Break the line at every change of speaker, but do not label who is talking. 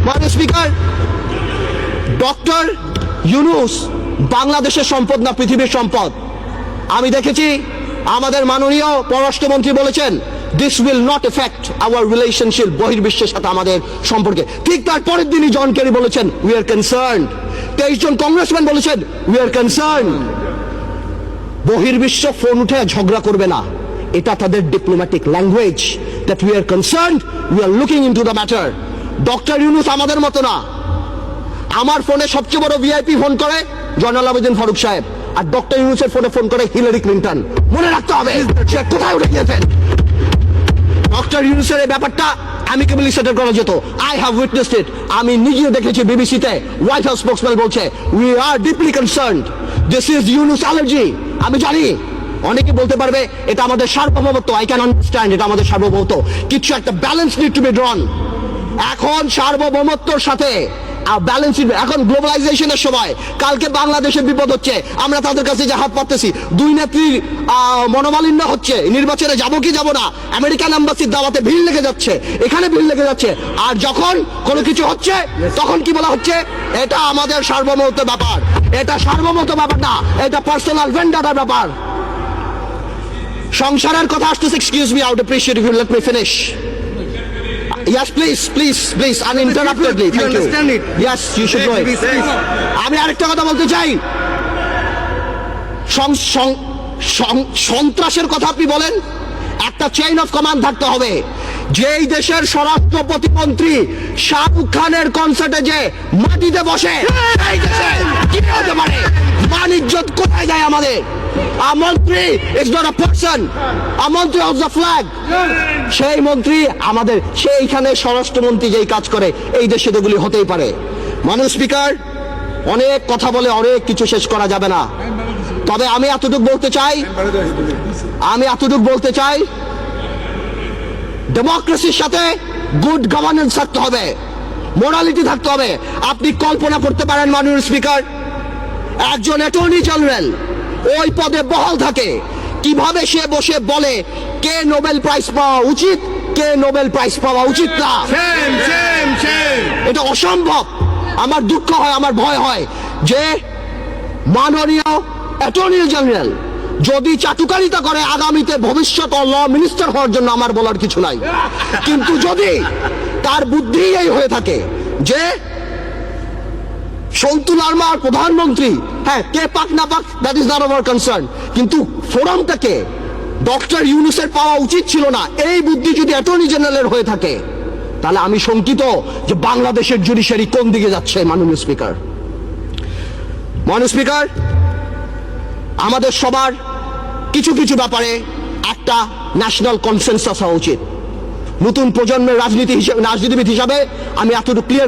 মাননীয় speaker, doctor Yunus বাংলাদেশের সম্পদ না পৃথিবীর সম্পদ। আমি দেখেছি আমাদের মাননীয় পররাষ্ট্রমন্ত্রী বলেছেন this will not effect our relationship, বহির্বিশ্বের সাথে আমাদের সম্পর্কে। ঠিক তার পরের দিনই জন কেরি বলেছেন উই আর কনসার্নড। 23 জন কংগ্রেসম্যান বলেছেন উই আর কনসার্নড। বহির্বিশ্ব ফোন উঠে ঝগড়া করবে না, এটা তাদের diplomatic language, that we are concerned, we are looking into the matter. Doctor Yunus আমাদের মতো না। আমার ফোনে সবচেয়ে বড় ভিআইপি ফোন করে জয়নাল আবেদিন ফারুক সাহেব, আর ডক্টর ইউনূসের ফোনে ফোন করে হিলারি ক্লিন্টন। মনে রাখতে হবে সে কোথায় উঠে গিয়েছেন। ডক্টর ইউনূসের এই ব্যাপারটা অ্যামিকেবলি সেটেল করা যেত। আই হ্যাভ উইটনেসড ইট। আমি নিজেও দেখেছি বিবিসিতে হোয়াইট হাউস স্পোকসম্যান বলছে we are deeply concerned, this is Yunus allergy. আমি জানি অনেকে বলতে পারবে এটা আমাদের সার্বভৌমত্ব, আই ক্যান আন্ডারস্ট্যান্ড, এটা আমাদের সার্বভৌমত্ব, কিছু একটা ব্যালেন্স নিড টু বি ড্রন। এখন সার্বভৌমত্বর সাথে ব্যালেন্স, এখন গ্লোবালাইজেশনের সময় কালকে বাংলাদেশের বিপদ হচ্ছে, আমরা তাদের কাছে যে হাত পাততেছি। দুই নেত্রীর মনোমালিন্য হচ্ছে, নির্বাচনে যাবো কি যাবো না, আমেরিকান এম্বাসির দাওয়াতে ভিড় লেগে যাচ্ছে, এখানে ভিড় লেগে যাচ্ছে। আর যখন কোনো কিছু হচ্ছে তখন কি বলা হচ্ছে এটা আমাদের সার্বভৌমত্ব ব্যাপার। এটা সার্বভৌমত্ব ব্যাপার না, এটা পার্সোনাল ভেন্ডাটার ব্যাপার। সংসারের কথা আসতেছে, excuse me, I would appreciate if you let me finish. Yes, please, uninterruptedly. Thank you.
Understand it?
Yes, you should know it. আমি আরেকটা কথা বলতে চাই। সন্ত্রাসের কথা আপনি বলেন, একটা চেইন অফ কমান্ড থাকতে হবে। যেই দেশের স্বরাষ্ট্র প্রতিমন্ত্রী শাহরুখ খানের কনসার্টে যে মাটিতে বসে, সেই দেশে কি হতে পারে? মান ইজ্জত কোথায় যায় আমাদের? A মন্ত্রী is not a person. A মন্ত্রী of the flag. সেই মন্ত্রী আমাদের, সেইখানে স্বরাষ্ট্রমন্ত্রী যেই কাজ করে এই দেশে এগুলি হতেই পারে। মাননীয় স্পিকার, অনেক কথা বলে অনেক কিছু শেষ করা যাবে না, তবে আমি এতটুকু বলতে চাই ডেমোক্রেসির সাথে গুড গভর্নেন্স থাকতে হবে, মোরালিটি থাকতে হবে। আপনি কল্পনা করতে পারেন মাননীয় স্পিকার, একজন অ্যাটর্নি জেনারেল ওই পদে বহাল থাকে, কিভাবে সে বসে বলে কে নোবেল প্রাইজ পাওয়া উচিত, কে নোবেল প্রাইজ পাওয়া উচিত না। এটা অসম্ভব। আমার দুঃখ হয়, আমার ভয় হয় যে মাননীয় অ্যাটর্নি জেনারেল যদি চাটুকারিতা করে আগামীতে ভবিষ্যৎ ল মিনিস্টার হওয়ার জন্য আমার বলার কিছু নাই, কিন্তু যদি তার বুদ্ধি এই হয়ে থাকে যে সন্তু লারমার প্রধানমন্ত্রী, হ্যাঁ, কে পাক না পাক that is not our concern, কিন্তু ফোরামটাকে ডক্টর ইউনূসের পাওয়া উচিত ছিল না, এই বুদ্ধি যদি অ্যাটর্নি জেনারেলের হয়ে থাকে, তাহলে আমি শঙ্কিত যে বাংলাদেশের জুডিশিয়ারি কোন দিকে যাচ্ছে। মাননীয় স্পিকার, আমাদের সবার কিছু কিছু ব্যাপারে একটা ন্যাশনাল কনসেনসাস হওয়া উচিত। নতুন প্রজন্মের রাজনীতিবিদ হিসাবে আমি এতটুকু ক্লিয়ার